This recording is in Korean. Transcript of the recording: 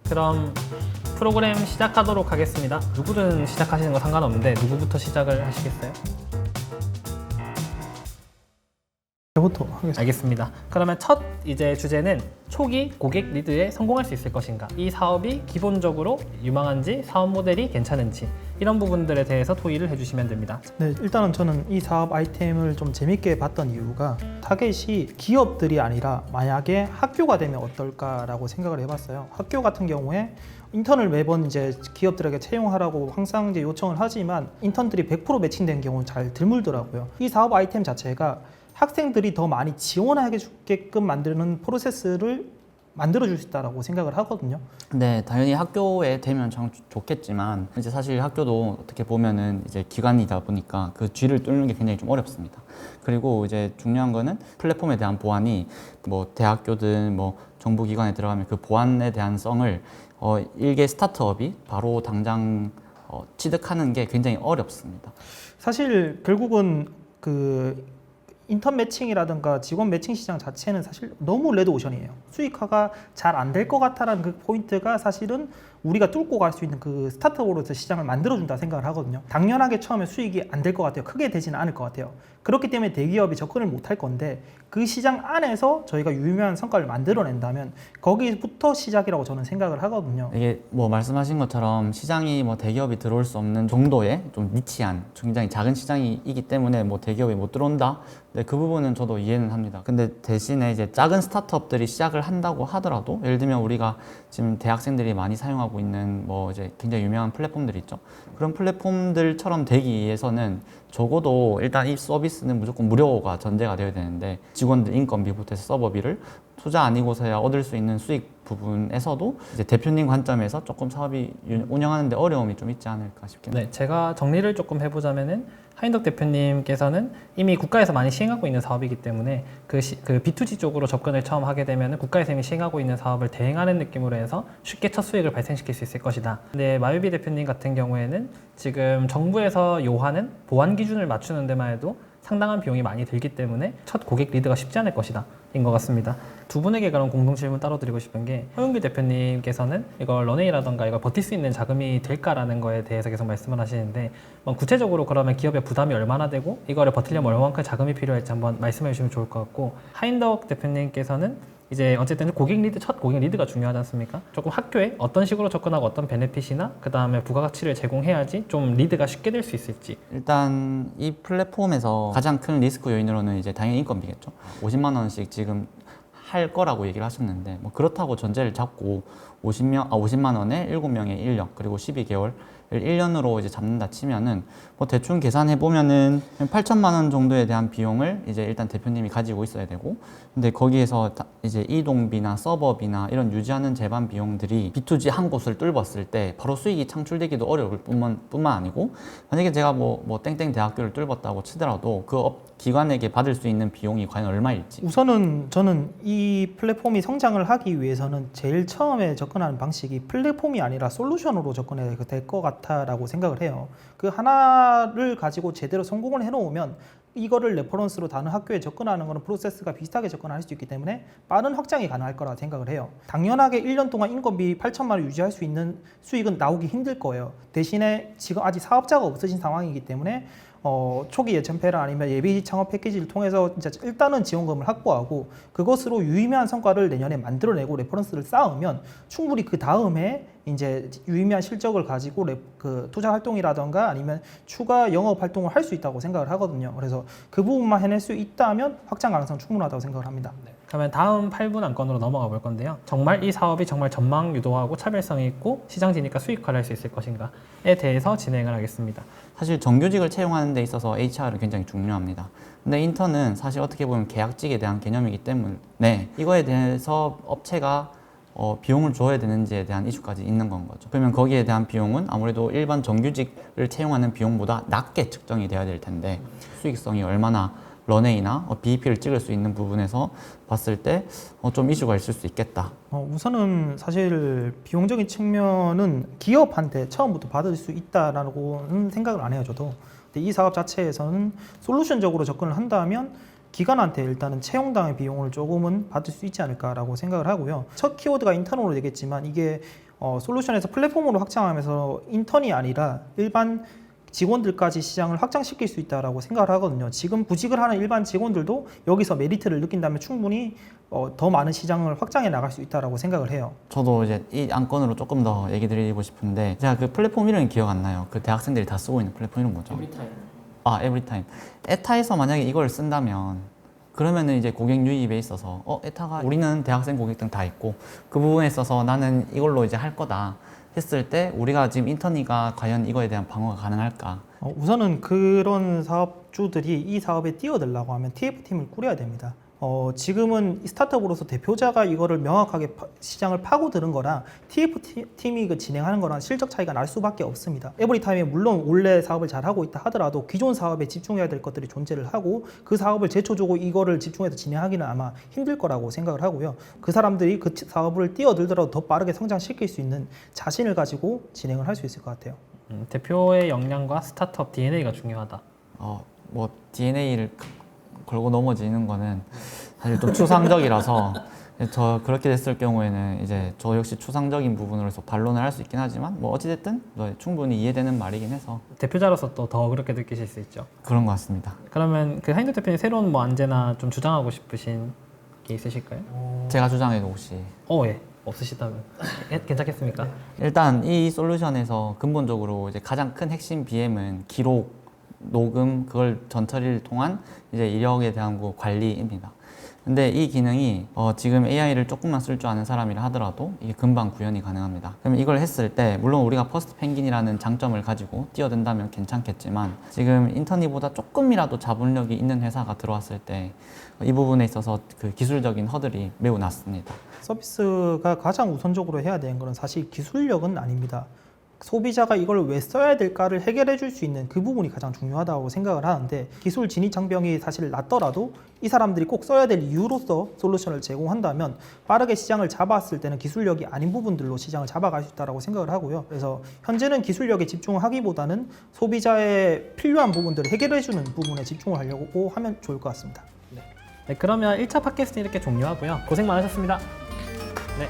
그럼 프로그램 시작하도록 하겠습니다. 누구든 시작하시는 거 상관없는데 누구부터 시작을 하시겠어요? 저부터 하겠습니다. 알겠습니다. 그러면 첫 이제 주제는 초기 고객 리드에 성공할 수 있을 것인가, 이 사업이 기본적으로 유망한지 사업 모델이 괜찮은지 이런 부분들에 대해서 토의를 해주시면 됩니다. 네, 일단은 저는 이 사업 아이템을 좀 재밌게 봤던 이유가 타겟이 기업들이 아니라 만약에 학교가 되면 어떨까라고 생각을 해봤어요. 학교 같은 경우에 인턴을 매번 이제 기업들에게 채용하라고 항상 이제 요청을 하지만 인턴들이 100% 매칭된 경우는 잘 드물더라고요. 이 사업 아이템 자체가 학생들이 더 많이 지원하게 주게끔 만드는 프로세스를 만들어줄 수 있다고 생각을 하거든요. 네, 당연히 학교에 되면 참 좋겠지만 이제 사실 학교도 어떻게 보면은 이제 기관이다 보니까 그 쥐를 뚫는 게 굉장히 좀 어렵습니다. 그리고 이제 중요한 거는 플랫폼에 대한 보안이 뭐 대학교든 뭐 정부기관에 들어가면 그 보안에 대한 성을 일개 스타트업이 바로 당장 취득하는 게 굉장히 어렵습니다. 사실 결국은 그 인턴 매칭이라든가 직원 매칭 시장 자체는 사실 너무 레드오션이에요. 수익화가 잘 안 될 것 같다라는 그 포인트가 사실은 우리가 뚫고 갈 수 있는 그 스타트업으로서 시장을 만들어준다 생각을 하거든요. 당연하게 처음에 수익이 안 될 것 같아요. 크게 되지는 않을 것 같아요. 그렇기 때문에 대기업이 접근을 못 할 건데 그 시장 안에서 저희가 유의미한 성과를 만들어낸다면 거기부터 시작이라고 저는 생각을 하거든요. 이게 뭐 말씀하신 것처럼 시장이 뭐 대기업이 들어올 수 없는 정도의 좀 니치한 굉장히 작은 시장이기 때문에 뭐 대기업이 못 들어온다. 네, 그 부분은 저도 이해는 합니다. 근데 대신에 이제 작은 스타트업들이 시작을 한다고 하더라도 예를 들면 우리가 지금 대학생들이 많이 사용하고 있는 뭐 이제 굉장히 유명한 플랫폼들이 있죠. 그런 플랫폼들처럼 되기 위해서는 적어도 일단 이 서비스는 무조건 무료가 전제가 되어야 되는데 직원들 인건비부터 해서 서버비를 투자 아니고서야 얻을 수 있는 수익 부분에서도 이제 대표님 관점에서 조금 사업이 운영하는데 어려움이 좀 있지 않을까 싶긴 네, 제가 정리를 조금 해보자면은 하인덕 대표님께서는 이미 국가에서 많이 시행하고 있는 사업이기 때문에 그 B2G 쪽으로 접근을 처음 하게 되면 국가에서 이미 시행하고 있는 사업을 대행하는 느낌으로 해서 쉽게 첫 수익을 발생시킬 수 있을 것이다. 근데 마유비 대표님 같은 경우에는 지금 정부에서 요하는 보안 기준을 맞추는 데만 해도 상당한 비용이 많이 들기 때문에 첫 고객 리드가 쉽지 않을 것이다 인 것 같습니다. 두 분에게 그런 공동 질문 따로 드리고 싶은 게, 허윤규 대표님께서는 이걸 런웨이라던가 이걸 버틸 수 있는 자금이 될까라는 거에 대해서 계속 말씀을 하시는데 구체적으로 그러면 기업의 부담이 얼마나 되고 이거를 버틸려면 얼마만큼 자금이 필요할지 한번 말씀해 주시면 좋을 것 같고, 하인덕 대표님께서는 이제 어쨌든 고객 리드, 첫 고객 리드가 중요하지 않습니까? 조금 학교에 어떤 식으로 접근하고 어떤 베네핏이나 그 다음에 부가가치를 제공해야지 좀 리드가 쉽게 될 수 있을지. 일단 이 플랫폼에서 가장 큰 리스크 요인으로는 이제 당연히 인건비겠죠. 50만 원씩 지금 할 거라고 얘기를 하셨는데 뭐 그렇다고 전제를 잡고 50만 원에 7명의 인력 그리고 12개월 1년으로 이제 잡는다 치면은 뭐 대충 계산해 보면은 8천만 원 정도에 대한 비용을 이제 일단 대표님이 가지고 있어야 되고, 근데 거기에서 이제 이동비나 서버비나 이런 유지하는 제반 비용들이 B2G 한 곳을 뚫었을 때 바로 수익이 창출되기도 어려울 뿐만 아니고, 만약에 제가 뭐 땡땡 대학교를 뚫었다고 치더라도 그 기관에게 받을 수 있는 비용이 과연 얼마일지. 우선은 저는 이 플랫폼이 성장을 하기 위해서는 제일 처음에 접근하는 방식이 플랫폼이 아니라 솔루션으로 접근해야 될 것 같다라고 생각을 해요. 그 하나를 가지고 제대로 성공을 해놓으면 이거를 레퍼런스로 다른 학교에 접근하는 것은 프로세스가 비슷하게 접근할 수 있기 때문에 빠른 확장이 가능할 거라 생각을 해요. 당연하게 1년 동안 인건비 8천만 원 유지할 수 있는 수익은 나오기 힘들 거예요. 대신에 지금 아직 사업자가 없으신 상황이기 때문에 초기 예천패를 아니면 예비 창업 패키지를 통해서 진짜 일단은 지원금을 확보하고 그것으로 유의미한 성과를 내년에 만들어내고 레퍼런스를 쌓으면 충분히 그 다음에 이제 유의미한 실적을 가지고 그 투자 활동이라던가 아니면 추가 영업 활동을 할 수 있다고 생각을 하거든요. 그래서 그 부분만 해낼 수 있다면 확장 가능성 충분하다고 생각을 합니다. 네. 그러면 다음 8분 안건으로 넘어가 볼 건데요. 정말 이 사업이 정말 전망 유도하고 차별성이 있고 시장 진입과 수익화를 할 수 있을 것인가에 대해서 진행을 하겠습니다. 사실 정규직을 채용하는 데 있어서 HR은 굉장히 중요합니다. 근데 인턴은 사실 어떻게 보면 계약직에 대한 개념이기 때문에 이거에 대해서 업체가 비용을 줘야 되는지에 대한 이슈까지 있는 건 거죠. 그러면 거기에 대한 비용은 아무래도 일반 정규직을 채용하는 비용보다 낮게 측정이 돼야 될 텐데 수익성이 얼마나 런웨이나 BEP를 찍을 수 있는 부분에서 봤을 때 좀 이슈가 있을 수 있겠다. 우선은 사실 비용적인 측면은 기업한테 처음부터 받을 수 있다라고는 생각을 안 해요, 저도. 근데 이 사업 자체에서는 솔루션적으로 접근을 한다면 기관한테 일단은 채용당의 비용을 조금은 받을 수 있지 않을까라고 생각을 하고요. 첫 키워드가 인턴으로 되겠지만 이게 솔루션에서 플랫폼으로 확장하면서 인턴이 아니라 일반 직원들까지 시장을 확장시킬 수 있다라고 생각을 하거든요. 지금 구직을 하는 일반 직원들도 여기서 메리트를 느낀다면 충분히 더 많은 시장을 확장해 나갈 수 있다라고 생각을 해요. 저도 이제 이 안건으로 조금 더 얘기 드리고 싶은데 제가 그 플랫폼 이름이 기억 안 나요. 그 대학생들이 다 쓰고 있는 플랫폼 이름 뭐죠? 에브리타임. 에타에서 만약에 이걸 쓴다면 그러면은 이제 고객 유입에 있어서 에타가 우리는 대학생 고객등 다 있고 그 부분에 있어서 나는 이걸로 이제 할 거다 했을 때 우리가 지금 인턴이가 과연 이거에 대한 방어가 가능할까? 우선은 그런 사업주들이 이 사업에 뛰어들려고 하면 TF팀을 꾸려야 됩니다. 지금은 스타트업으로서 대표자가 이거를 명확하게 시장을 파고드는 거랑 TF팀이 진행하는 거랑 실적 차이가 날 수밖에 없습니다. 에브리타임이 물론 원래 사업을 잘 하고 있다 하더라도 기존 사업에 집중해야 될 것들이 존재를 하고 그 사업을 제초적으로 이거를 집중해서 진행하기는 아마 힘들 거라고 생각을 하고요. 그 사람들이 그 사업을 뛰어들더라도 더 빠르게 성장시킬 수 있는 자신을 가지고 진행을 할 수 있을 것 같아요. 대표의 역량과 스타트업 DNA가 중요하다. 뭐 DNA를 걸고 넘어지는 거는 사실 좀 추상적이라서 저 그렇게 됐을 경우에는 이제 저 역시 추상적인 부분으로서 반론을 할 수 있긴 하지만 뭐 어찌됐든 충분히 이해되는 말이긴 해서 대표자로서 또 더 그렇게 느끼실 수 있죠. 그런 것 같습니다. 그러면 그 하인덕 대표님 새로운 뭐 안제나 좀 주장하고 싶으신 게 있으실까요? 제가 주장해도 혹시 예. 없으시다면 괜찮겠습니까? 일단 이 솔루션에서 근본적으로 이제 가장 큰 핵심 BM은 기록, 녹음, 그걸 전처리를 통한 이제 이력에 대한 그 관리입니다. 근데 이 기능이 지금 AI를 조금만 쓸 줄 아는 사람이라 하더라도 이게 금방 구현이 가능합니다. 그럼 이걸 했을 때 물론 우리가 퍼스트 펭귄이라는 장점을 가지고 뛰어든다면 괜찮겠지만 지금 인턴이보다 조금이라도 자본력이 있는 회사가 들어왔을 때 이 부분에 있어서 그 기술적인 허들이 매우 낮습니다. 서비스가 가장 우선적으로 해야 되는 것은 사실 기술력은 아닙니다. 소비자가 이걸 왜 써야 될까를 해결해 줄 수 있는 그 부분이 가장 중요하다고 생각을 하는데 기술 진입 장벽이 사실 낮더라도 이 사람들이 꼭 써야 될 이유로서 솔루션을 제공한다면 빠르게 시장을 잡았을 때는 기술력이 아닌 부분들로 시장을 잡아갈 수 있다고 생각을 하고요. 그래서 현재는 기술력에 집중하기보다는 소비자의 필요한 부분들을 해결해 주는 부분에 집중을 하려고 하면 좋을 것 같습니다. 네, 그러면 1차 팟캐스트는 이렇게 종료하고요. 고생 많으셨습니다. 네.